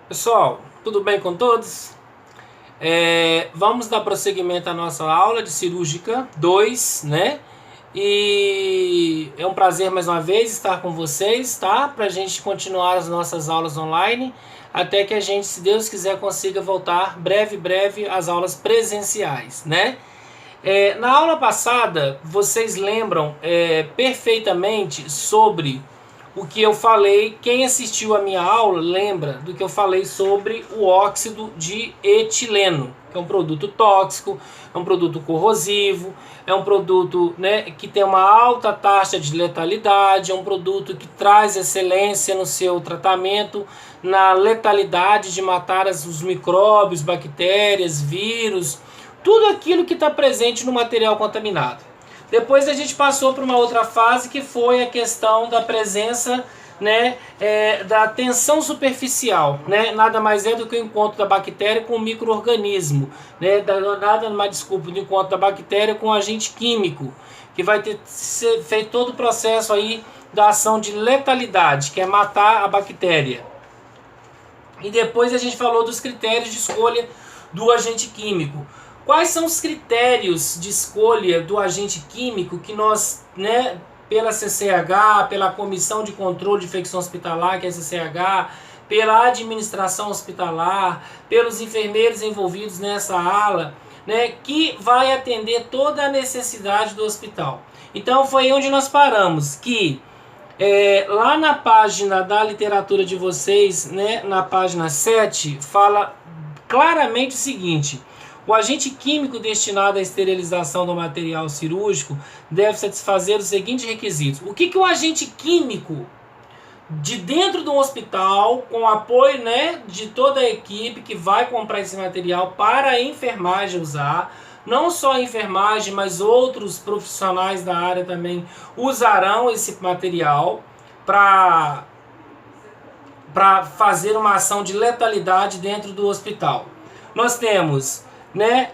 Pessoal, tudo bem com todos? Vamos dar prosseguimento à nossa aula de cirúrgica 2, né? E é um prazer mais uma vez estar com vocês, tá? Para a gente continuar as nossas aulas online, até que a gente, se Deus quiser, consiga voltar breve às aulas presenciais, né? Na aula passada, vocês lembram perfeitamente sobre o que eu falei. Quem assistiu a minha aula lembra do que eu falei sobre o óxido de etileno, que é um produto tóxico, é um produto corrosivo, é um produto, né, que tem uma alta taxa de letalidade, é um produto que traz excelência no seu tratamento, na letalidade de matar os micróbios, bactérias, vírus, tudo aquilo que está presente no material contaminado. Depois a gente passou para uma outra fase, que foi a questão da presença, né, da tensão superficial, né? Nada mais é do que o encontro da bactéria com o micro-organismo, né? Nada mais, desculpa, do encontro da bactéria com o agente químico, que vai ter feito todo o processo aí da ação de letalidade, que é matar a bactéria. E depois a gente falou dos critérios de escolha do agente químico. Quais são os critérios de escolha do agente químico que nós, né, pela CCH, pela Comissão de Controle de Infecção Hospitalar, que é a CCH, pela administração hospitalar, pelos enfermeiros envolvidos nessa ala, né, que vai atender toda a necessidade do hospital. Então foi onde nós paramos, que lá na página da literatura de vocês, né, na página 7, fala claramente o seguinte: o agente químico destinado à esterilização do material cirúrgico deve satisfazer os seguintes requisitos. O que o agente químico de dentro do hospital, com apoio, né, de toda a equipe que vai comprar esse material para a enfermagem usar, não só a enfermagem, mas outros profissionais da área também usarão esse material para fazer uma ação de letalidade dentro do hospital. Nós temos, né,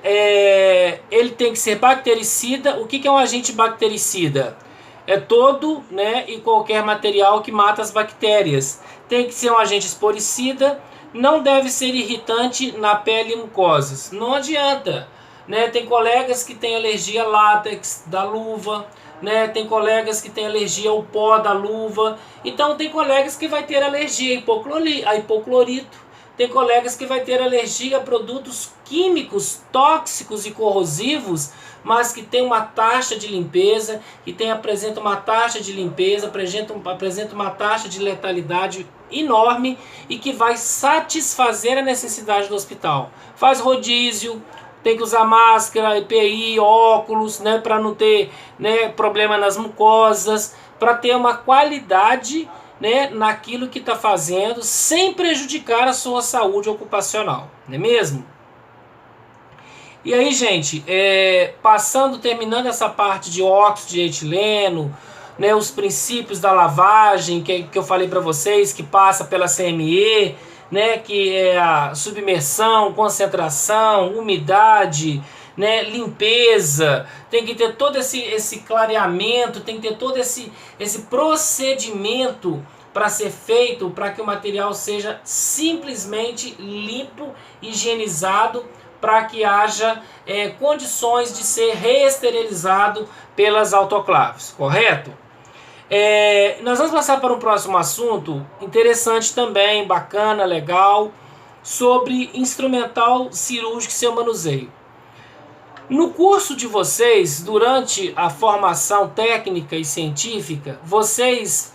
ele tem que ser bactericida. O que é um agente bactericida? É todo, né, e qualquer material que mata as bactérias. Tem que ser um agente esporicida, não deve ser irritante na pele e mucosas. Não adianta, né? Tem colegas que têm alergia a látex da luva, né? Tem colegas que têm alergia ao pó da luva. Então tem colegas que vai ter alergia a hipoclorito. Tem colegas que vai ter alergia a produtos químicos tóxicos e corrosivos, mas que tem uma taxa de limpeza, apresenta uma taxa de limpeza, apresenta uma taxa de letalidade enorme e que vai satisfazer a necessidade do hospital. Faz rodízio, tem que usar máscara, EPI, óculos, né, para não ter, né, problema nas mucosas, para ter uma qualidade, né, naquilo que está fazendo, sem prejudicar a sua saúde ocupacional, não é mesmo? E aí, gente, terminando essa parte de óxido de etileno, né, os princípios da lavagem que eu falei para vocês, que passa pela CME, né, que é a submersão, concentração, umidade, né, limpeza, tem que ter todo esse clareamento, tem que ter todo esse procedimento para ser feito, para que o material seja simplesmente limpo, higienizado, para que haja condições de ser reesterilizado pelas autoclaves, correto? Nós vamos passar para um próximo assunto interessante também, bacana, legal, sobre instrumental cirúrgico e seu manuseio. No curso de vocês, durante a formação técnica e científica, vocês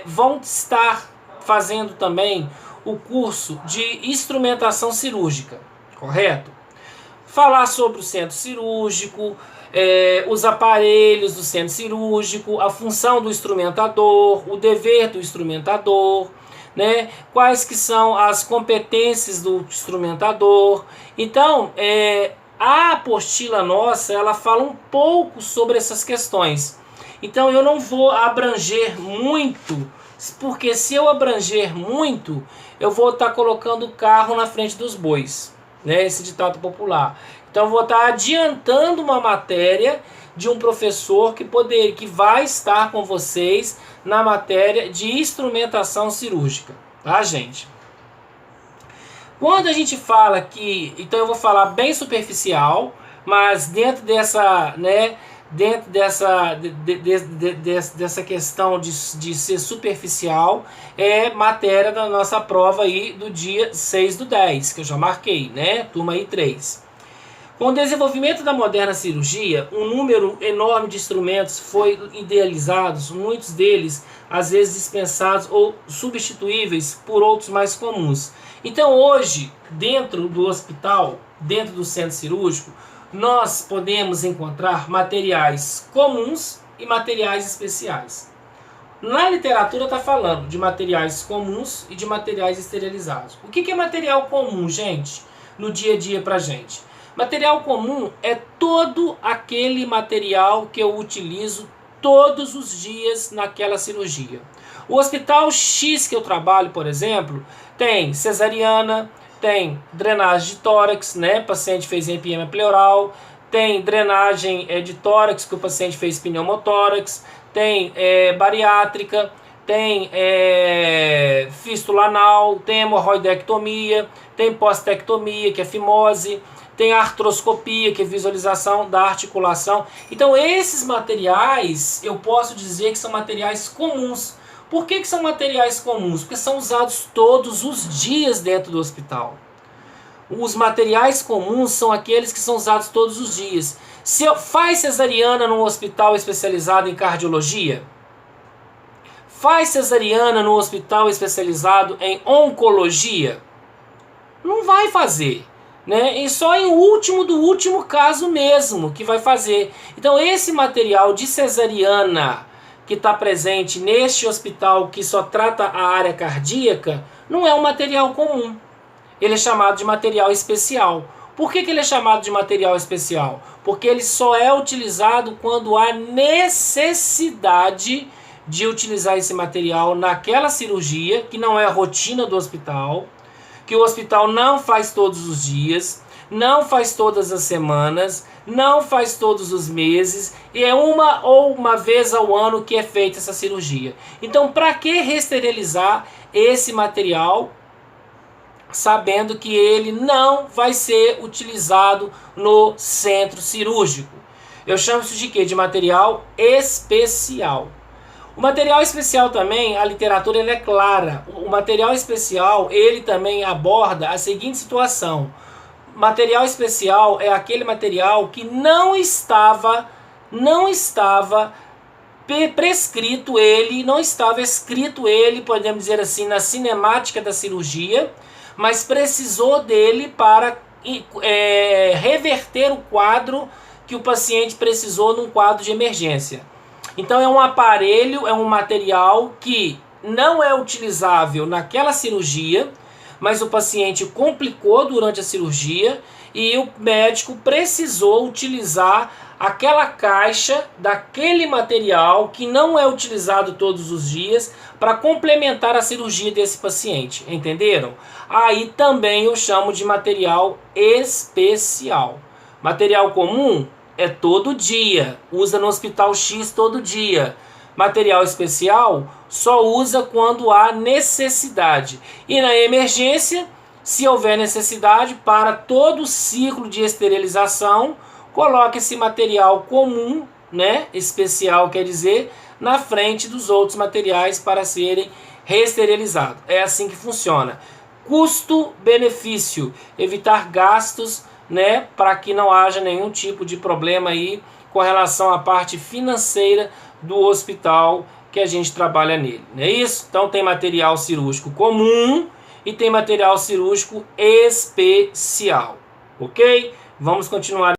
vão estar fazendo também o curso de instrumentação cirúrgica, correto? Falar sobre o centro cirúrgico, os aparelhos do centro cirúrgico, a função do instrumentador, o dever do instrumentador, né? Quais que são as competências do instrumentador. Então, a apostila nossa, ela fala um pouco sobre essas questões. Então eu não vou abranger muito, porque se eu abranger muito, eu vou estar colocando o carro na frente dos bois, né? Esse ditado popular. Então eu vou estar adiantando uma matéria de um professor que vai estar com vocês na matéria de instrumentação cirúrgica, tá, gente? Quando a gente fala que, então eu vou falar bem superficial, mas dentro dessa, né, dentro dessa questão de ser superficial, é matéria da nossa prova aí do dia 6/10, que eu já marquei, né, turma aí 3. Com o desenvolvimento da moderna cirurgia, um número enorme de instrumentos foi idealizados, muitos deles às vezes dispensados ou substituíveis por outros mais comuns. Então hoje, dentro do hospital, dentro do centro cirúrgico, nós podemos encontrar materiais comuns e materiais especiais. Na literatura está falando de materiais comuns e de materiais esterilizados. O que é material comum, gente, no dia a dia para a gente? Material comum é todo aquele material que eu utilizo todos os dias naquela cirurgia. O hospital X que eu trabalho, por exemplo, tem cesariana, tem drenagem de tórax, né? O paciente fez empiema pleural, tem drenagem de tórax que o paciente fez pneumotórax, tem bariátrica, tem fístula anal, tem hemorroidectomia, tem postectomia, que é fimose, tem artroscopia, que é visualização da articulação. Então esses materiais eu posso dizer que são materiais comuns. Por que são materiais comuns? Porque são usados todos os dias dentro do hospital. Os materiais comuns são aqueles que são usados todos os dias. Se eu faz cesariana num hospital especializado em cardiologia, faz cesariana num hospital especializado em oncologia, não vai fazer. Né? E só em último do último caso mesmo que vai fazer. Então esse material de cesariana que está presente neste hospital que só trata a área cardíaca não é um material comum. Ele é chamado de material especial. Por que ele é chamado de material especial? Porque ele só é utilizado quando há necessidade de utilizar esse material naquela cirurgia, que não é a rotina do hospital, que o hospital não faz todos os dias, não faz todas as semanas, não faz todos os meses, e é uma vez ao ano que é feita essa cirurgia. Então, para que resterilizar esse material, sabendo que ele não vai ser utilizado no centro cirúrgico? Eu chamo isso de quê? De material especial. O material especial também, a literatura ele é clara. O material especial, ele também aborda a seguinte situação. Material especial é aquele material que não estava prescrito ele, não estava escrito ele, podemos dizer assim, na cinemática da cirurgia, mas precisou dele para reverter o quadro que o paciente precisou num quadro de emergência. Então é um aparelho, é um material que não é utilizável naquela cirurgia, mas o paciente complicou durante a cirurgia e o médico precisou utilizar aquela caixa daquele material que não é utilizado todos os dias para complementar a cirurgia desse paciente, entenderam? Aí também eu chamo de material especial. Material comum é todo dia, usa no hospital X todo dia. Material especial só usa quando há necessidade. E na emergência, se houver necessidade, para todo o ciclo de esterilização, coloque esse material comum, né, especial quer dizer, na frente dos outros materiais para serem reesterilizados. É assim que funciona. Custo-benefício, evitar gastos, né, para que não haja nenhum tipo de problema aí com relação à parte financeira do hospital que a gente trabalha nele, não é isso? Então tem material cirúrgico comum e tem material cirúrgico especial, ok? Vamos continuar.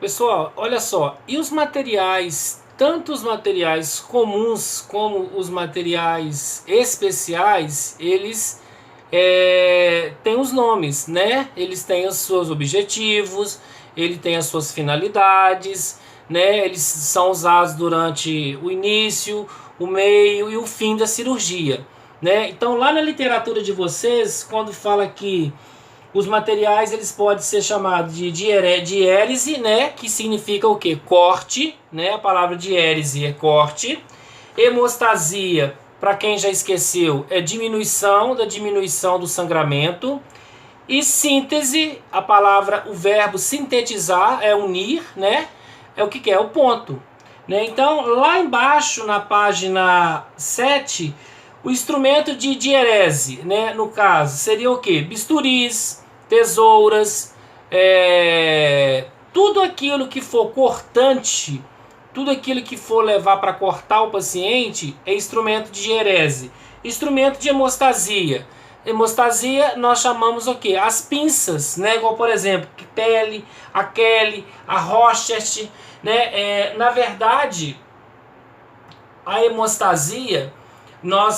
Pessoal, olha só, e os materiais, tanto os materiais comuns como os materiais especiais, eles têm os nomes, né? Eles têm os seus objetivos, ele tem as suas finalidades, né? Eles são usados durante o início, o meio e o fim da cirurgia, né? Então lá na literatura de vocês, quando fala que os materiais eles podem ser chamados de diérese, né? Que significa o quê? Corte, né? A palavra diérese é corte. Hemostasia, para quem já esqueceu, é diminuição do sangramento. E síntese, a palavra, o verbo sintetizar é unir, né? É o que é? O ponto. Né? Então, lá embaixo, na página 7, o instrumento de dierese, né? No caso, seria o quê? Bisturis, tesouras, tudo aquilo que for cortante, tudo aquilo que for levar para cortar o paciente é instrumento de dierese. Instrumento de hemostasia. Hemostasia nós chamamos o quê? As pinças, né? Igual, por exemplo, Pele, a Kelly, a Rochester, né? Na verdade, a hemostasia,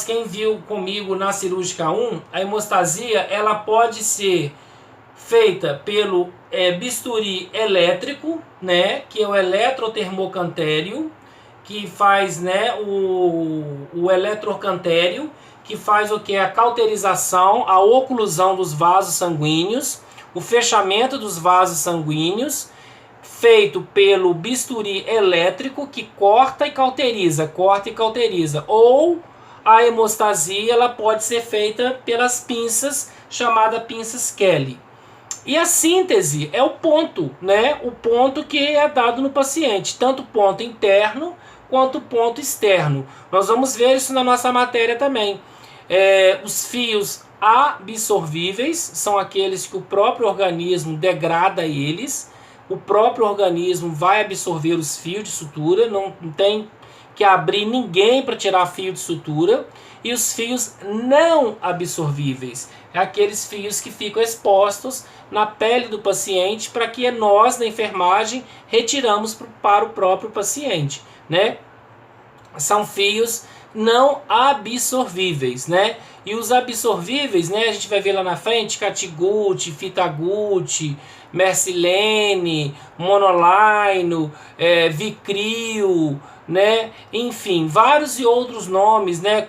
quem viu comigo na cirúrgica 1, a hemostasia ela pode ser feita pelo bisturi elétrico, né, que é o eletrotermocantério, que faz, né, o eletrocantério, que faz o que? A cauterização, a oclusão dos vasos sanguíneos, o fechamento dos vasos sanguíneos, feito pelo bisturi elétrico, que corta e cauteriza, ou a hemostasia ela pode ser feita pelas pinças, chamada pinças Kelly. E a síntese é o ponto, né? O ponto que é dado no paciente, tanto ponto interno quanto ponto externo. Nós vamos ver isso na nossa matéria também. Os fios absorvíveis são aqueles que o próprio organismo degrada eles. O próprio organismo vai absorver os fios de sutura, não tem que abrir ninguém para tirar fio de sutura. E os fios não absorvíveis, aqueles fios que ficam expostos na pele do paciente para que nós, na enfermagem, retiramos para o próprio paciente, né? São fios não absorvíveis, né? E os absorvíveis, né, a gente vai ver lá na frente, catiguti, fitaguti, mercilene, monolino, vicryl, né? Enfim, vários e outros nomes, né?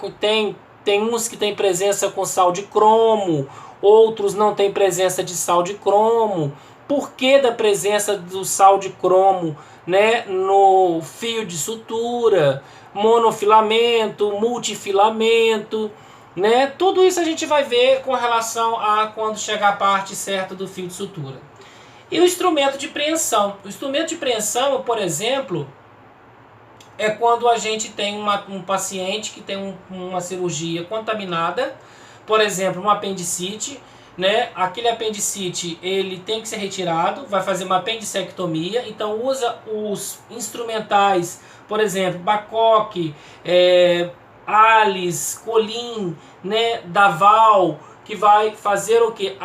Tem uns que tem presença com sal de cromo, outros não tem presença de sal de cromo. Por que da presença do sal de cromo, né, no fio de sutura? Monofilamento, multifilamento, né? Tudo isso a gente vai ver com relação a quando chegar a parte certa do fio de sutura. E o instrumento de preensão. O instrumento de preensão, por exemplo, é quando a gente tem um paciente que tem uma cirurgia contaminada, por exemplo, uma apendicite, né? Aquele apendicite ele tem que ser retirado, vai fazer uma apendicectomia, então usa os instrumentais, por exemplo, Babcock, Alice, Colin, né? Daval, que vai fazer o que?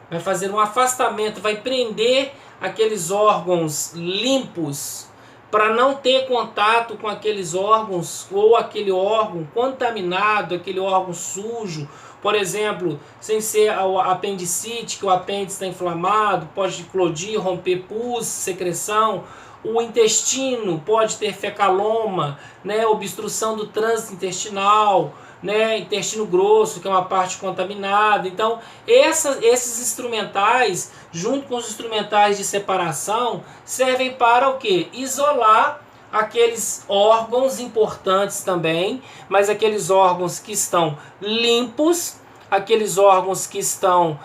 Vai fazer um afastamento, vai prender aqueles órgãos limpos para não ter contato com aqueles órgãos ou aquele órgão contaminado, aquele órgão sujo. Por exemplo, sem ser a apendicite, que o apêndice está inflamado, pode eclodir, romper pus, secreção. O intestino pode ter fecaloma, né, obstrução do trânsito intestinal, né, intestino grosso, que é uma parte contaminada. Então, esses instrumentais, junto com os instrumentais de separação, servem para o quê? Isolar aqueles órgãos importantes também, mas aqueles órgãos que estão limpos, aqueles órgãos que estão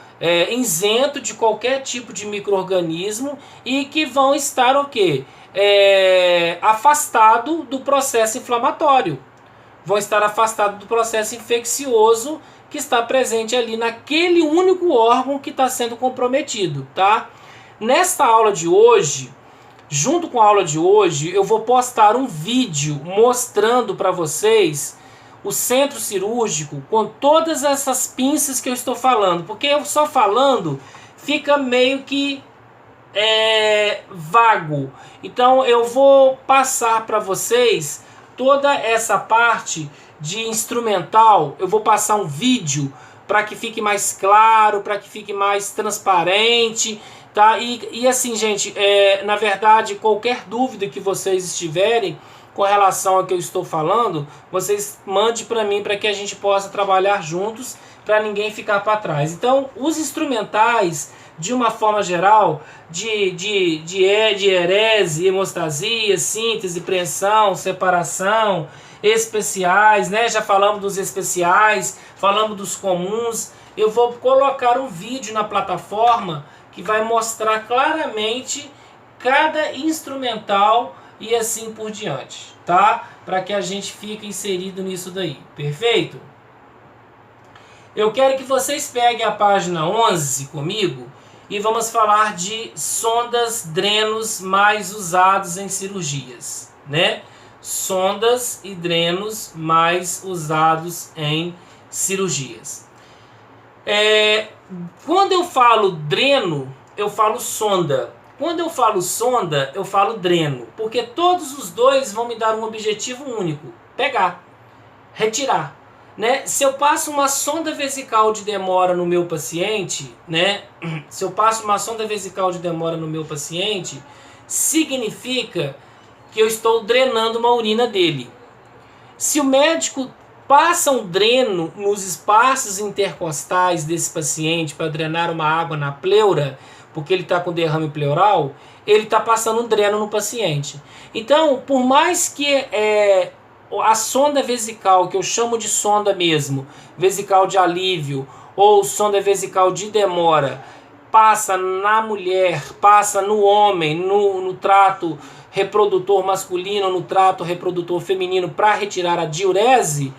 isentos de qualquer tipo de micro-organismo e que vão estar o quê? Afastado do processo inflamatório. Vão estar afastados do processo infeccioso que está presente ali naquele único órgão que está sendo comprometido, tá? Nesta aula de hoje, junto com a aula de hoje, eu vou postar um vídeo mostrando para vocês o centro cirúrgico com todas essas pinças que eu estou falando, porque eu só falando fica meio que vago. Então eu vou passar para vocês toda essa parte de instrumental, eu vou passar um vídeo para que fique mais claro, para que fique mais transparente, tá? E assim, gente, na verdade, qualquer dúvida que vocês tiverem com relação ao que eu estou falando, vocês mandem para mim para que a gente possa trabalhar juntos, para ninguém ficar para trás. Então, os instrumentais, de uma forma geral, de herese, hemostasia, síntese, preensão, separação, especiais, né? Já falamos dos especiais, falamos dos comuns. Eu vou colocar um vídeo na plataforma que vai mostrar claramente cada instrumental e assim por diante, tá? Para que a gente fique inserido nisso daí, perfeito? Eu quero que vocês peguem a página 11 comigo e vamos falar de sondas, drenos mais usados em cirurgias, né? Sondas e drenos mais usados em cirurgias. Quando eu falo dreno, eu falo sonda. Quando eu falo sonda, eu falo dreno, porque todos os dois vão me dar um objetivo único: pegar, retirar. Né? Se eu passo uma sonda vesical de demora no meu paciente, né? Se eu passo uma sonda vesical de demora no meu paciente, significa que eu estou drenando uma urina dele. Se o médico passa um dreno nos espaços intercostais desse paciente para drenar uma água na pleura, porque ele está com derrame pleural, ele está passando um dreno no paciente. Então, por mais que a sonda vesical, que eu chamo de sonda mesmo, vesical de alívio ou sonda vesical de demora, passa na mulher, passa no homem, no trato reprodutor masculino, no trato reprodutor feminino para retirar a diurese,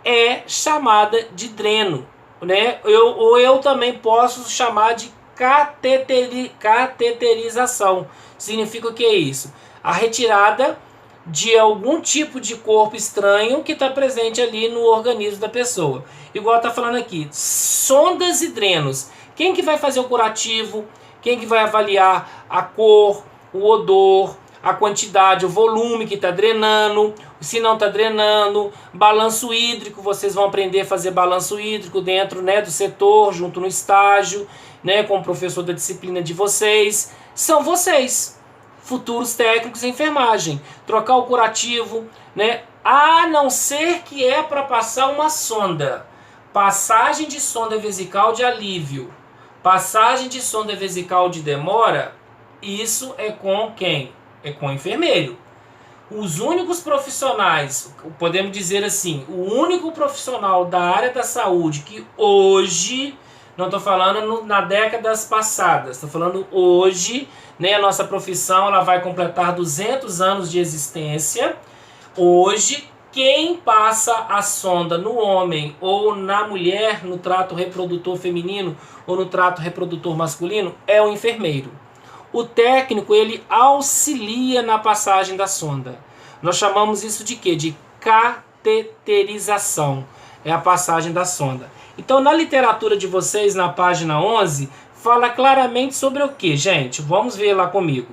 é chamada de dreno, né? Eu também posso chamar de cateterização. Significa o que é isso? A retirada de algum tipo de corpo estranho que está presente ali no organismo da pessoa. Igual está falando aqui, sondas e drenos. Quem que vai fazer o curativo? Quem que vai avaliar a cor, o odor, a quantidade, o volume que está drenando, se não está drenando, balanço hídrico, vocês vão aprender a fazer balanço hídrico dentro, né, do setor, junto no estágio, né, com o professor da disciplina de vocês. São vocês, futuros técnicos em enfermagem. Trocar o curativo, né, a não ser que é para passar uma sonda. Passagem de sonda vesical de alívio, passagem de sonda vesical de demora, isso é com quem? É com o enfermeiro. Os únicos profissionais, podemos dizer assim, o único profissional da área da saúde que hoje, não estou falando na décadas passadas, estou falando hoje, né, a nossa profissão ela vai completar 200 anos de existência. Hoje, quem passa a sonda no homem ou na mulher, no trato reprodutor feminino ou no trato reprodutor masculino, é o enfermeiro. O técnico, ele auxilia na passagem da sonda. Nós chamamos isso de quê? De cateterização. É a passagem da sonda. Então, na literatura de vocês, na página 11, fala claramente sobre o que, gente? Vamos ver lá comigo.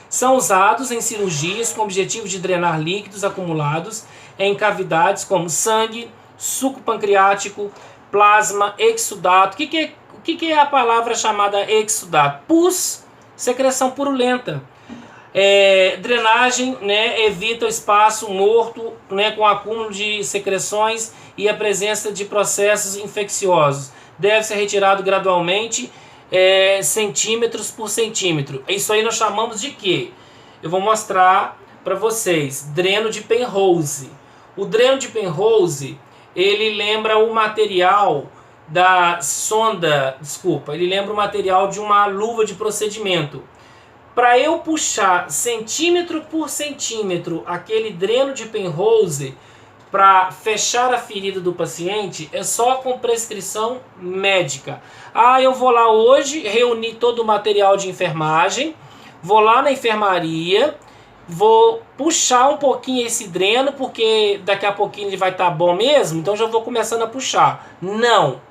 São usados em cirurgias com o objetivo de drenar líquidos acumulados em cavidades como sangue, suco pancreático, plasma, exudato. O que é a palavra chamada exudato? Pus, secreção purulenta. Drenagem, né, evita o espaço morto, né, com acúmulo de secreções e a presença de processos infecciosos. Deve ser retirado gradualmente, centímetros por centímetro. Isso aí nós chamamos de quê? Eu vou mostrar para vocês. Dreno de Penrose. O dreno de Penrose, ele lembra o material da sonda, ele lembra o material de uma luva de procedimento. Para eu puxar centímetro por centímetro aquele dreno de Penrose para fechar a ferida do paciente, é só com prescrição médica. Eu vou lá hoje, reunir todo o material de enfermagem, vou lá na enfermaria, vou puxar um pouquinho esse dreno, porque daqui a pouquinho ele vai estar bom mesmo, então já vou começando a puxar. Não!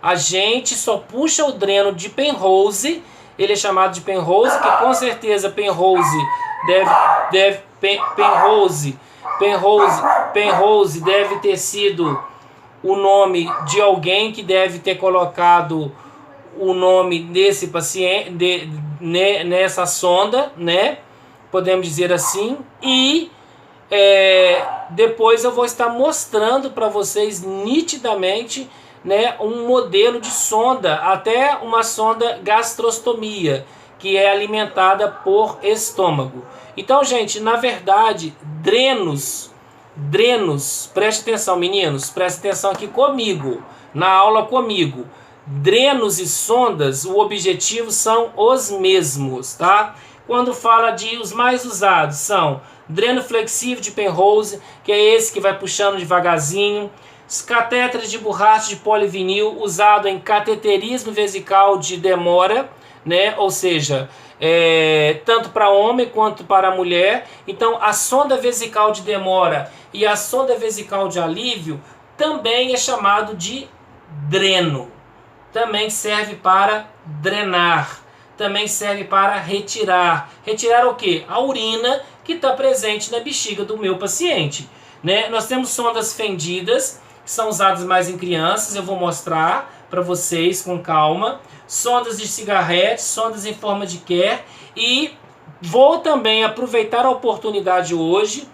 A gente só puxa o dreno de Penrose, ele é chamado de Penrose, que com certeza Penrose deve ter sido o nome de alguém que deve ter colocado o nome desse paciente nessa sonda, né? Podemos dizer assim. E depois eu vou estar mostrando para vocês nitidamente, né, um modelo de sonda, até uma sonda gastrostomia, que é alimentada por estômago. Então, gente, na verdade, drenos drenos. Preste atenção, meninos, preste atenção aqui comigo, na aula comigo. Drenos e sondas, o objetivo são os mesmos, tá? Quando fala de os mais usados, são dreno flexível de Penrose, que é esse que vai puxando devagarzinho. Catéteres de borracha de polivinil, usado em cateterismo vesical de demora, né? Ou seja, tanto para homem quanto para mulher. Então, a sonda vesical de demora e a sonda vesical de alívio também é chamado de dreno. Também serve para drenar, também serve para retirar. Retirar o quê? A urina que está presente na bexiga do meu paciente, né? Nós temos sondas fendidas, que são usadas mais em crianças, eu vou mostrar para vocês com calma. Sondas de cigarrete, sondas em forma de Kerr, e vou também aproveitar a oportunidade hoje,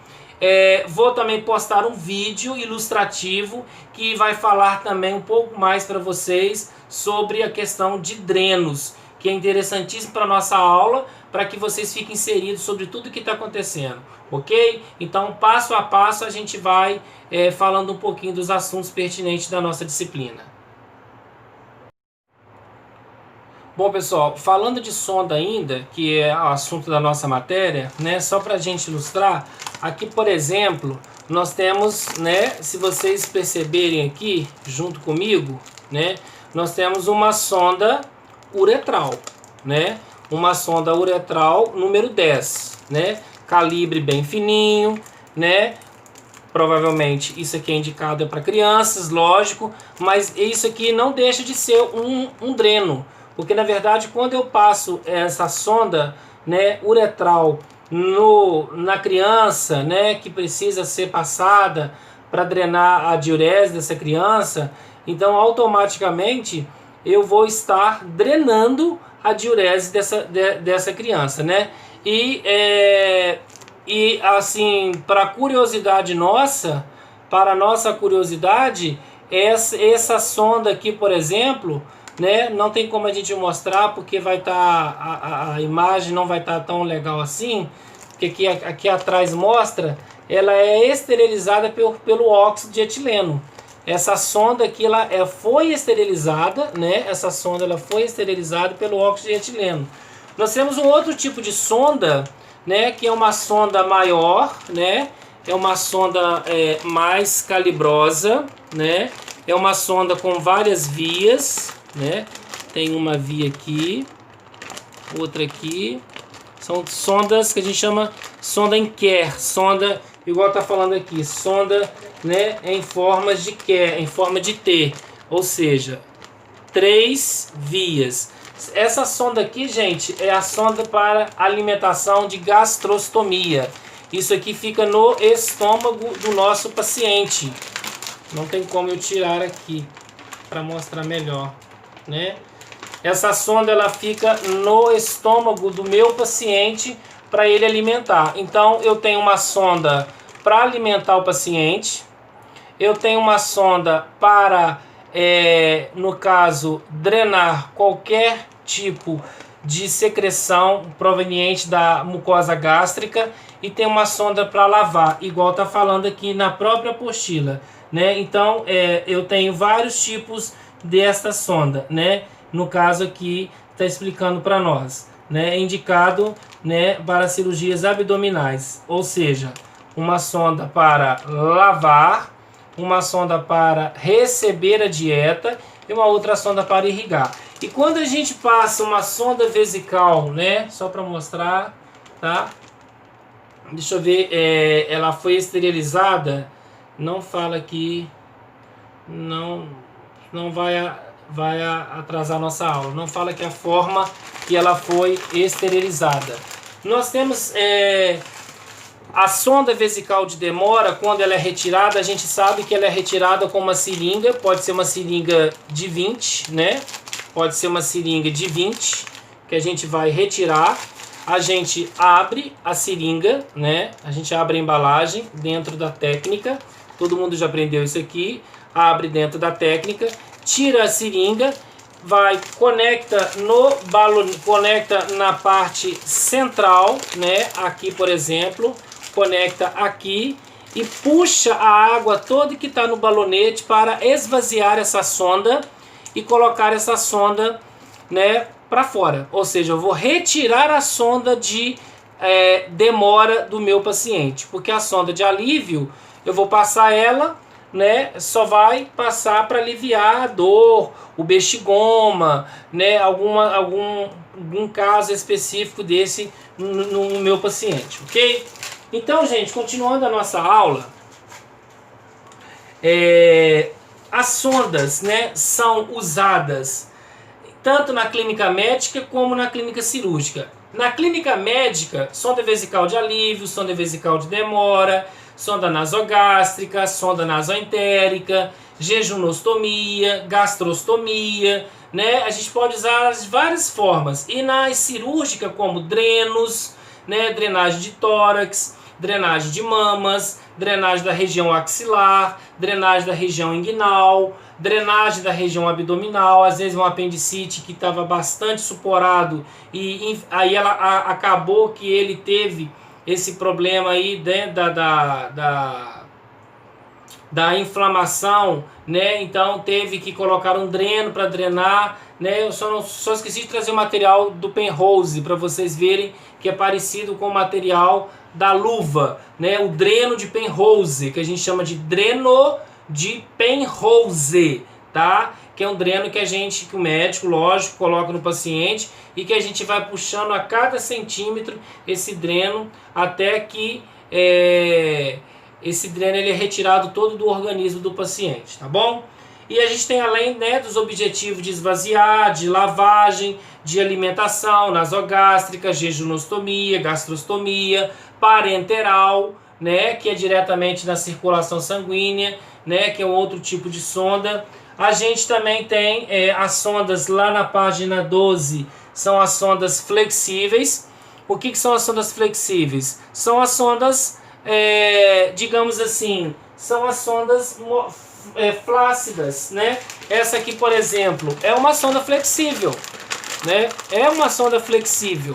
vou também postar um vídeo ilustrativo que vai falar também um pouco mais para vocês sobre a questão de drenos, que é interessantíssimo para a nossa aula, para que vocês fiquem inseridos sobre tudo que está acontecendo, ok? Então, passo a passo, a gente vai falando um pouquinho dos assuntos pertinentes da nossa disciplina. Bom, pessoal, falando de sonda ainda, que é o assunto da nossa matéria, né? Só para a gente ilustrar, aqui, por exemplo, nós temos, né? Se vocês perceberem aqui, junto comigo, né? Nós temos uma sonda uretral, né? Uma sonda uretral número 10, né? Calibre bem fininho, né? Provavelmente isso aqui é indicado para crianças, lógico, mas isso aqui não deixa de ser um dreno, porque na verdade quando eu passo essa sonda, né, uretral na criança, né, que precisa ser passada para drenar a diurese dessa criança, então automaticamente eu vou estar drenando a diurese dessa criança, né? E assim, para curiosidade nossa, para nossa curiosidade, essa sonda aqui, por exemplo, né, não tem como a gente mostrar porque vai estar a imagem não vai estar tão legal assim, porque aqui atrás mostra, ela é esterilizada pelo óxido de etileno. Essa sonda aqui foi esterilizada, né? Essa sonda ela foi esterilizada pelo óxido de etileno. Nós temos um outro tipo de sonda, né, que é uma sonda maior, né? É uma sonda mais calibrosa, né? É uma sonda com várias vias, né? Tem uma via aqui, outra aqui. São sondas que a gente chama sonda em Kerr, sonda igual tá falando aqui, sonda, né, em formas de Kerr, em forma de T, ou seja, 3 vias. Essa sonda aqui, gente, é a sonda para alimentação de gastrostomia. Isso aqui fica no estômago do nosso paciente. Não tem como eu tirar aqui para mostrar melhor, né? Essa sonda ela fica no estômago do meu paciente para ele alimentar. Então eu tenho uma sonda para alimentar o paciente. Eu tenho uma sonda para, no caso, drenar qualquer tipo de secreção proveniente da mucosa gástrica, e tem uma sonda para lavar, igual está falando aqui na própria apostila, né? Então, eu tenho vários tipos desta sonda, né? No caso aqui, está explicando para nós, né? Indicado, né, para cirurgias abdominais, ou seja, uma sonda para lavar, uma sonda para receber a dieta e uma outra sonda para irrigar. E quando a gente passa uma sonda vesical, né, só para mostrar, tá? Deixa eu ver, ela foi esterilizada, não fala aqui, não vai atrasar nossa aula, não fala que a forma que ela foi esterilizada. Nós temos a sonda vesical de demora. Quando ela é retirada, a gente sabe que ela é retirada com uma seringa, pode ser uma seringa de 20, né? Pode ser uma seringa de 20, que a gente vai retirar. A gente abre a seringa, né? A gente abre a embalagem dentro da técnica. Todo mundo já aprendeu isso aqui. Abre dentro da técnica, tira a seringa, conecta conecta na parte central, né? Aqui, por exemplo, conecta aqui e puxa a água toda que está no balonete para esvaziar essa sonda e colocar essa sonda, né, para fora. Ou seja, eu vou retirar a sonda de demora do meu paciente, porque a sonda de alívio eu vou passar ela, né, só vai passar para aliviar a dor, o bexigoma, né, algum caso específico desse no meu paciente, ok? Então, gente, continuando a nossa aula, as sondas, né, são usadas tanto na clínica médica como na clínica cirúrgica. Na clínica médica, sonda vesical de alívio, sonda vesical de demora, sonda nasogástrica, sonda nasoentérica, jejunostomia, gastrostomia, né? A gente pode usar as várias formas. E na cirúrgica, como drenos, né? Drenagem de tórax, drenagem de mamas, drenagem da região axilar, drenagem da região inguinal, drenagem da região abdominal, às vezes um apendicite que estava bastante suporado e aí acabou que ele teve esse problema aí, né, da inflamação, né? Então teve que colocar um dreno para drenar, né? Eu só esqueci de trazer o material do Penrose para vocês verem que é parecido com o material da luva, né? O dreno de Penrose, que a gente chama de dreno de Penrose, tá? Que é um dreno que o médico, lógico, coloca no paciente e que a gente vai puxando a cada centímetro esse dreno até que esse dreno ele é retirado todo do organismo do paciente, tá bom? E a gente tem além, né, dos objetivos de esvaziar, de lavagem, de alimentação, nasogástrica, jejunostomia, gastrostomia, parenteral, né, que é diretamente na circulação sanguínea, né, que é um outro tipo de sonda. A gente também tem as sondas lá na página 12, são as sondas flexíveis. O que são as sondas flexíveis? São as sondas, digamos assim, são as sondas flácidas, né? Essa aqui, por exemplo, é uma sonda flexível, né? É uma sonda flexível,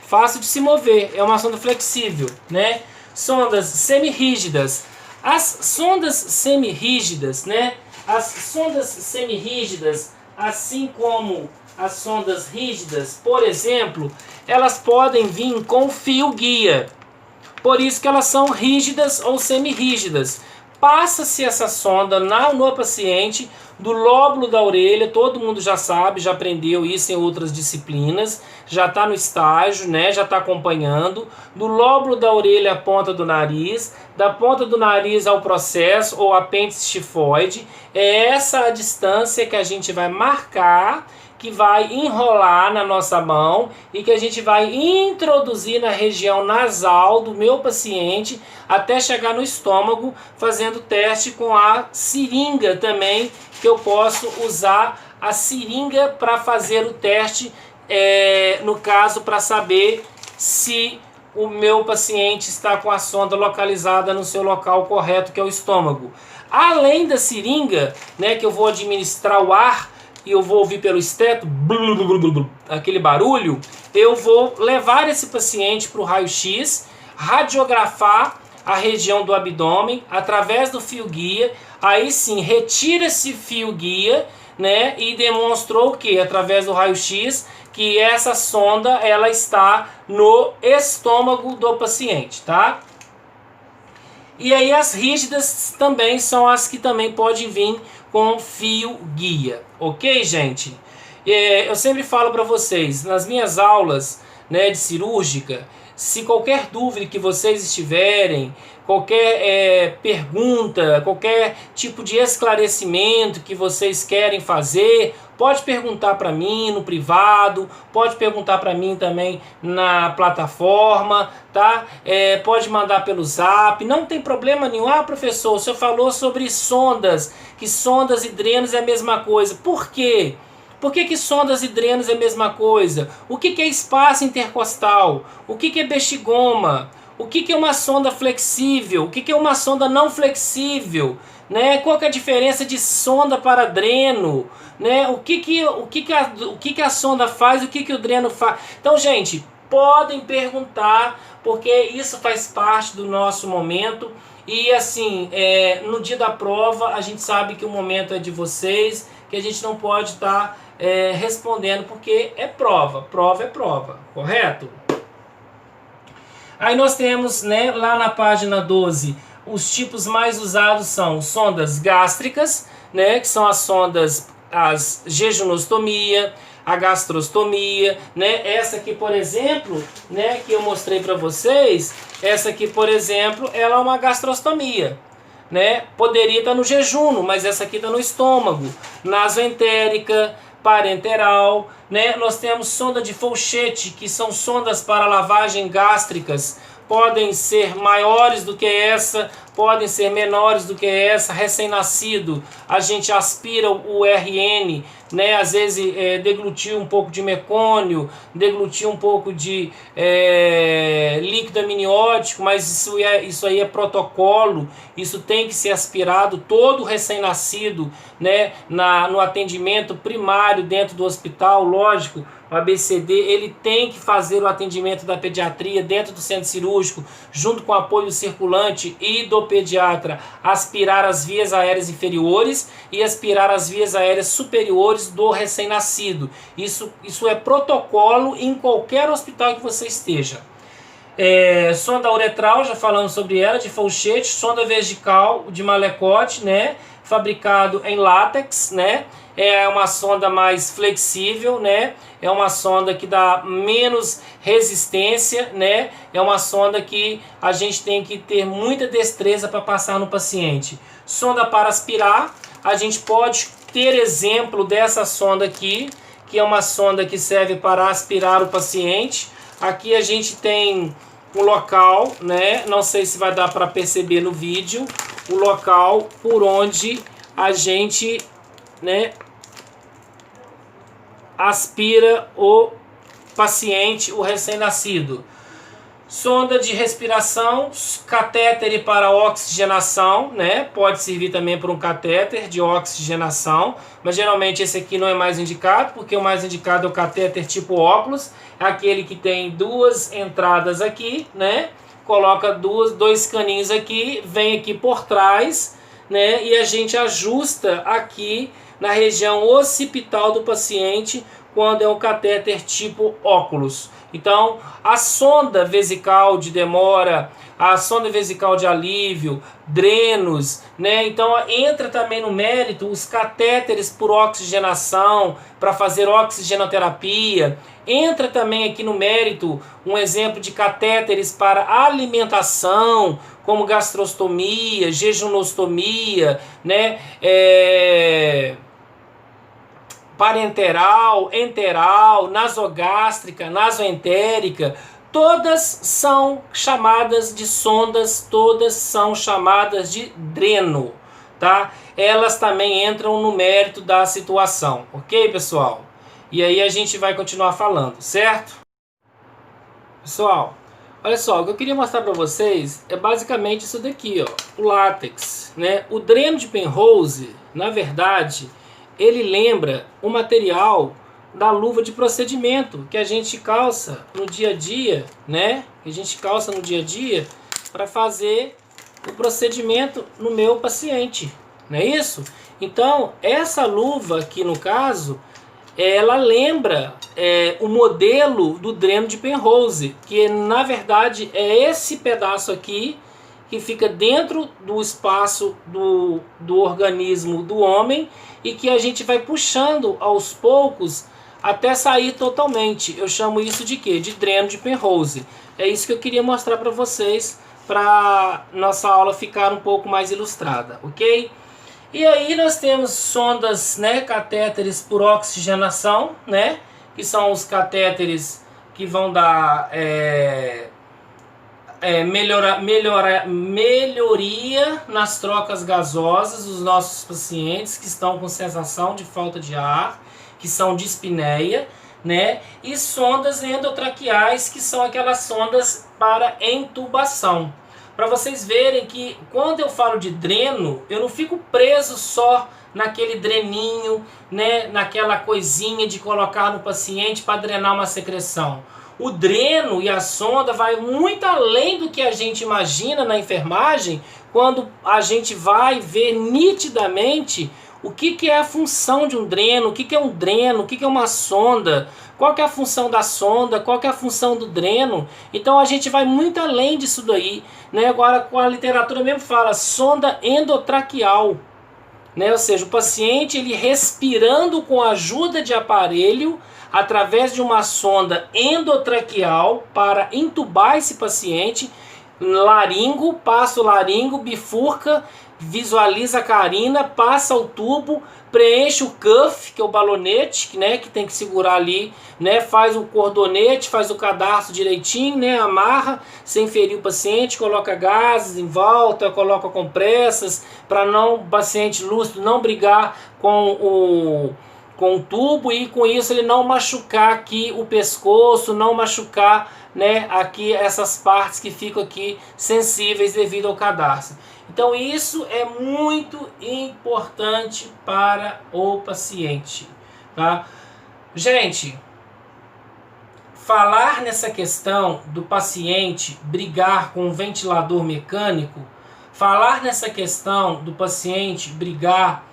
fácil de se mover, é uma sonda flexível, né? Sondas semirrígidas. As sondas semirrígidas, né? As sondas semirrígidas, assim como as sondas rígidas, por exemplo, elas podem vir com fio guia. Por isso que elas são rígidas ou semirrígidas. Passa-se essa sonda no paciente do lóbulo da orelha, todo mundo já sabe, já aprendeu isso em outras disciplinas, já está no estágio, né, já está acompanhando, do lóbulo da orelha à ponta do nariz, da ponta do nariz ao processo ou apêndice tifoide. É essa a distância que a gente vai marcar, que vai enrolar na nossa mão e que a gente vai introduzir na região nasal do meu paciente até chegar no estômago, fazendo teste com a seringa também, que eu posso usar a seringa para fazer o teste, no caso, para saber se o meu paciente está com a sonda localizada no seu local correto, que é o estômago. Além da seringa, né, que eu vou administrar o ar, e eu vou ouvir pelo esteto, aquele barulho, eu vou levar esse paciente para o raio-x, radiografar a região do abdômen através do fio guia. Aí sim, retira esse fio guia, né, e demonstrou que através do raio-x que essa sonda ela está no estômago do paciente, tá? E aí as rígidas também são as que também podem vir com fio guia, ok, gente? Eu sempre falo para vocês, nas minhas aulas, né, de cirúrgica, se qualquer dúvida que vocês tiverem, qualquer pergunta, qualquer tipo de esclarecimento que vocês querem fazer, pode perguntar para mim no privado, pode perguntar para mim também na plataforma, tá? Pode mandar pelo zap, não tem problema nenhum. Ah, professor, o senhor falou sobre sondas, que sondas e drenos é a mesma coisa. Por quê? Por que sondas e drenos é a mesma coisa? O que é espaço intercostal? O que é bexigoma? O que é uma sonda flexível? O que é uma sonda não flexível? Né? Qual que é a diferença de sonda para dreno? Né? O que a sonda faz? O que o dreno faz? Então, gente, podem perguntar, porque isso faz parte do nosso momento. E assim, no dia da prova, a gente sabe que o momento é de vocês, que a gente não pode estar respondendo, porque é prova é prova, correto? Aí nós temos, né, lá na página 12, os tipos mais usados são sondas gástricas, né, que são as sondas, as jejunostomia, a gastrostomia, né? Essa aqui, por exemplo, né, que eu mostrei para vocês, essa aqui, por exemplo, ela é uma gastrostomia, né? Poderia estar no jejum, mas essa aqui está no estômago. Nasoentérica, parenteral, né? Nós temos sonda de Fauchet, que são sondas para lavagem gástricas, podem ser maiores do que essa, podem ser menores do que essa. Recém-nascido, a gente aspira o RN, né? Às vezes deglutir um pouco de mecônio, deglutir um pouco de líquido amniótico, mas isso aí é protocolo, isso tem que ser aspirado. Todo recém-nascido, né, no atendimento primário dentro do hospital, lógico, o ABCD, ele tem que fazer o atendimento da pediatria dentro do centro cirúrgico, junto com apoio circulante e do pediatra, aspirar as vias aéreas inferiores e aspirar as vias aéreas superiores do recém-nascido. Isso é protocolo em qualquer hospital que você esteja. Sonda uretral, já falamos sobre ela, de Fauchet. Sonda vesical de Malecote, né, fabricado em látex, né? É uma sonda mais flexível, né? É uma sonda que dá menos resistência, né? É uma sonda que a gente tem que ter muita destreza para passar no paciente. Sonda para aspirar, a gente pode ter exemplo dessa sonda aqui, que é uma sonda que serve para aspirar o paciente. Aqui a gente tem o local, né? Não sei se vai dar para perceber no vídeo, o local por onde a gente, né, aspira o paciente, o recém-nascido. Sonda de respiração, catéter para oxigenação, né? Pode servir também para um catéter de oxigenação, mas geralmente esse aqui não é mais indicado, porque o mais indicado é o catéter tipo óculos, aquele que tem duas entradas aqui, né? Coloca dois caninhos aqui, vem aqui por trás, né? E a gente ajusta aqui na região occipital do paciente quando é um catéter tipo óculos. Então, a sonda vesical de demora, a sonda vesical de alívio, drenos, né? Então, entra também no mérito os catéteres por oxigenação, para fazer oxigenoterapia. Entra também aqui no mérito um exemplo de catéteres para alimentação, como gastrostomia, jejunostomia, né? Parenteral, enteral, nasogástrica, nasoentérica, todas são chamadas de sondas, todas são chamadas de dreno, tá? Elas também entram no mérito da situação, ok, pessoal? E aí a gente vai continuar falando, certo? Pessoal, olha só, o que eu queria mostrar para vocês é basicamente isso daqui, ó, o látex, né? O dreno de Penrose, na verdade, ele lembra o material da luva de procedimento que a gente calça no dia a dia, né? Que a gente calça no dia a dia para fazer o procedimento no meu paciente, não é isso? Então, essa luva aqui no caso, ela lembra o modelo do dreno de Penrose, que na verdade é esse pedaço aqui que fica dentro do espaço do organismo do homem e que a gente vai puxando aos poucos até sair totalmente. Eu chamo isso de quê? De dreno de Penrose. É isso que eu queria mostrar para vocês, para nossa aula ficar um pouco mais ilustrada, ok? E aí nós temos sondas, né, catéteres por oxigenação, né, que são os catéteres que vão dar melhoria nas trocas gasosas dos nossos pacientes que estão com sensação de falta de ar, que são dispneia, né? E sondas endotraqueais, que são aquelas sondas para intubação. Para vocês verem que quando eu falo de dreno, eu não fico preso só naquele dreninho, né? Naquela coisinha de colocar no paciente para drenar uma secreção. O dreno e a sonda vai muito além do que a gente imagina na enfermagem, quando a gente vai ver nitidamente o que é a função de um dreno, o que é um dreno, o que é uma sonda, qual que é a função da sonda, qual que é a função do dreno. Então a gente vai muito além disso daí, né? Agora com a literatura mesmo fala sonda endotraqueal, né? Ou seja, o paciente ele respirando com a ajuda de aparelho através de uma sonda endotraqueal para entubar esse paciente, laringo, passa o laringo, bifurca, visualiza a carina, passa o tubo, preenche o cuff, que é o balonete, né, que tem que segurar ali, né, faz o cordonete, faz o cadarço direitinho, né, amarra, sem ferir o paciente, coloca gases em volta, coloca compressas, para não o paciente lúcido não brigar com o tubo e com isso ele não machucar aqui o pescoço, não machucar, né, aqui essas partes que ficam aqui sensíveis devido ao cadarço. Então isso é muito importante para o paciente, tá? Gente, falar nessa questão do paciente brigar com um ventilador mecânico, falar nessa questão do paciente brigar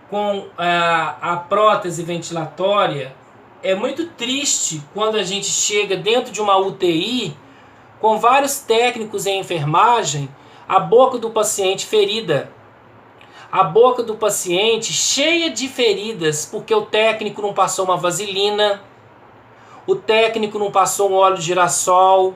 com a prótese ventilatória, é muito triste quando a gente chega dentro de uma UTI com vários técnicos em enfermagem, a boca do paciente ferida, a boca do paciente cheia de feridas, porque o técnico não passou uma vaselina, o técnico não passou um óleo de girassol,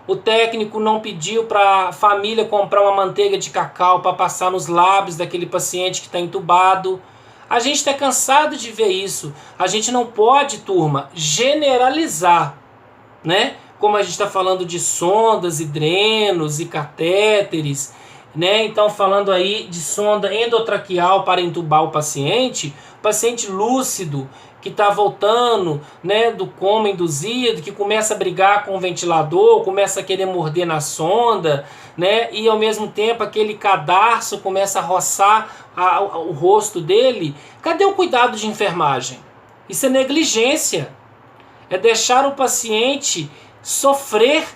o técnico não pediu para a família comprar uma manteiga de cacau para passar nos lábios daquele paciente que está entubado. A gente está cansado de ver isso. A gente não pode, turma, generalizar, né? Como a gente está falando de sondas e drenos e catéteres, né? Então falando aí de sonda endotraqueal para entubar o paciente lúcido, que está voltando, né, do coma induzido, que começa a brigar com o ventilador, começa a querer morder na sonda, né, e ao mesmo tempo aquele cadarço começa a roçar o rosto dele. Cadê o cuidado de enfermagem? Isso é negligência, é deixar o paciente sofrer,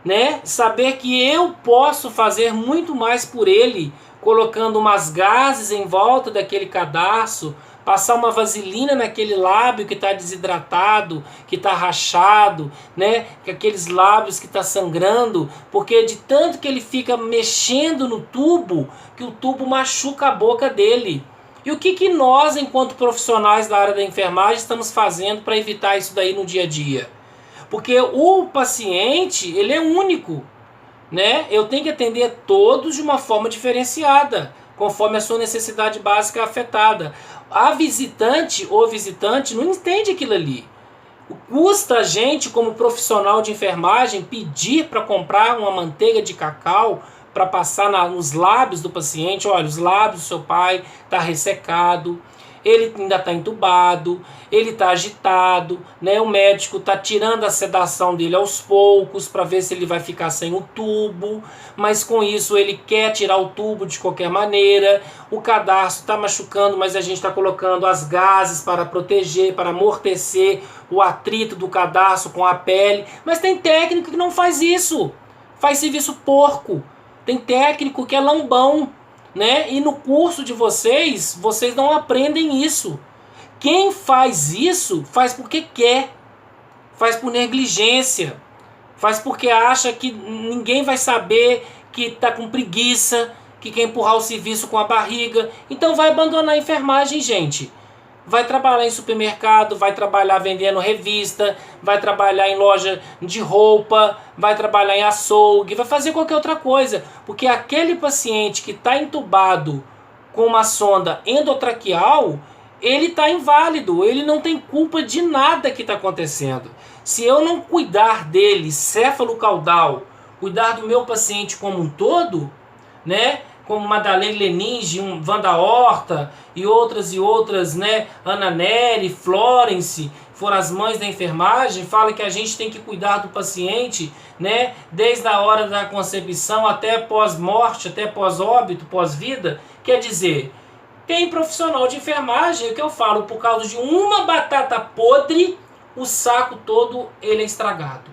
né, saber que eu posso fazer muito mais por ele, colocando umas gases em volta daquele cadarço, passar uma vaselina naquele lábio que está desidratado, que está rachado, né? Aqueles lábios que está sangrando, porque de tanto que ele fica mexendo no tubo, que o tubo machuca a boca dele. E o que nós, enquanto profissionais da área da enfermagem, estamos fazendo para evitar isso daí no dia a dia? Porque o paciente, ele é único, né? Eu tenho que atender todos de uma forma diferenciada, conforme a sua necessidade básica afetada. A visitante ou visitante não entende aquilo ali. Custa a gente, como profissional de enfermagem, pedir para comprar uma manteiga de cacau para passar nos lábios do paciente. Olha, os lábios do seu pai está ressecado, ele ainda está entubado, ele está agitado, né? O médico está tirando a sedação dele aos poucos para ver se ele vai ficar sem o tubo, mas com isso ele quer tirar o tubo de qualquer maneira. O cadarço está machucando, mas a gente está colocando as gases para proteger, para amortecer o atrito do cadarço com a pele. Mas tem técnico que não faz isso, faz serviço porco. Tem técnico que é lambão, né? E no curso de vocês não aprendem isso. Quem faz isso, faz porque quer, faz por negligência, faz porque acha que ninguém vai saber, que está com preguiça, que quer empurrar o serviço com a barriga. Então vai abandonar a enfermagem, gente. Vai trabalhar em supermercado, vai trabalhar vendendo revista, vai trabalhar em loja de roupa, vai trabalhar em açougue, vai fazer qualquer outra coisa. Porque aquele paciente que está entubado com uma sonda endotraqueal, ele está inválido, ele não tem culpa de nada que está acontecendo. Se eu não cuidar dele, céfalo-caudal, cuidar do meu paciente como um todo, né? Como Madalene Leninge, Wanda Horta e outras, né? Ana Nery, Florence, foram as mães da enfermagem, fala que a gente tem que cuidar do paciente, né? Desde a hora da concepção até pós-morte, até pós-óbito, pós-vida. Quer dizer, tem profissional de enfermagem, é o que eu falo, por causa de uma batata podre, o saco todo ele é estragado,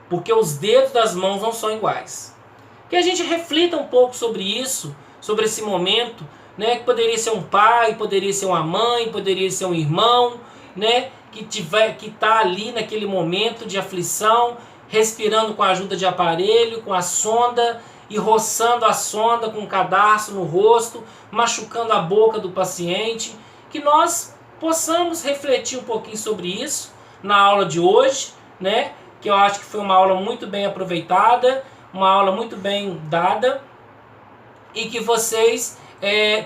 porque os dedos das mãos não são iguais. Que a gente reflita um pouco sobre isso, sobre esse momento, né? Que poderia ser um pai, poderia ser uma mãe, poderia ser um irmão, né? Que está ali naquele momento de aflição, respirando com a ajuda de aparelho, com a sonda e roçando a sonda com um cadarço no rosto, machucando a boca do paciente. Que nós possamos refletir um pouquinho sobre isso na aula de hoje, né? Que eu acho que foi uma aula muito bem aproveitada, uma aula muito bem dada, e que vocês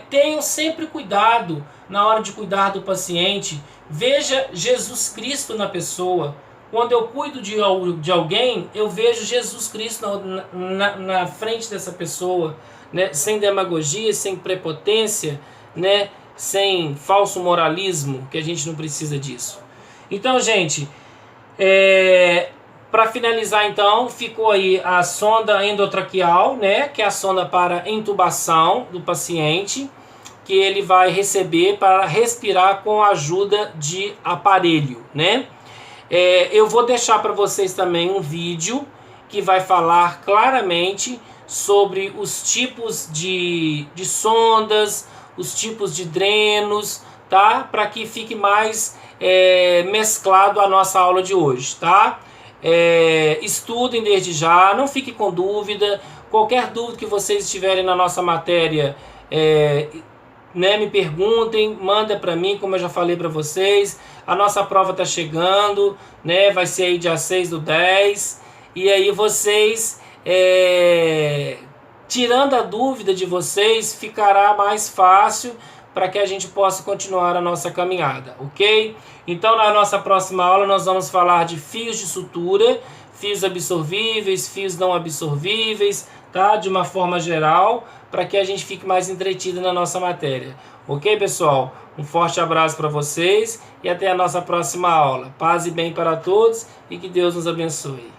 tenham sempre cuidado na hora de cuidar do paciente. Veja Jesus Cristo na pessoa. Quando eu cuido de alguém, eu vejo Jesus Cristo na frente dessa pessoa, né? Sem demagogia, sem prepotência, né? Sem falso moralismo, que a gente não precisa disso. Então, gente, para finalizar, então, ficou aí a sonda endotraqueal, né? Que é a sonda para intubação do paciente, que ele vai receber para respirar com a ajuda de aparelho, né? Eu vou deixar para vocês também um vídeo que vai falar claramente sobre os tipos de sondas, os tipos de drenos, tá? Para que fique mais mesclado a nossa aula de hoje, tá? Estudem desde já, não fiquem com dúvida. Qualquer dúvida que vocês tiverem na nossa matéria, né, me perguntem, manda para mim, como eu já falei para vocês. A nossa prova está chegando, né? Vai ser aí dia 6/10. E aí vocês, tirando a dúvida de vocês, ficará mais fácil para que a gente possa continuar a nossa caminhada, ok? Então, na nossa próxima aula, nós vamos falar de fios de sutura, fios absorvíveis, fios não absorvíveis, tá? De uma forma geral, para que a gente fique mais entretido na nossa matéria. Ok, pessoal? Um forte abraço para vocês e até a nossa próxima aula. Paz e bem para todos e que Deus nos abençoe.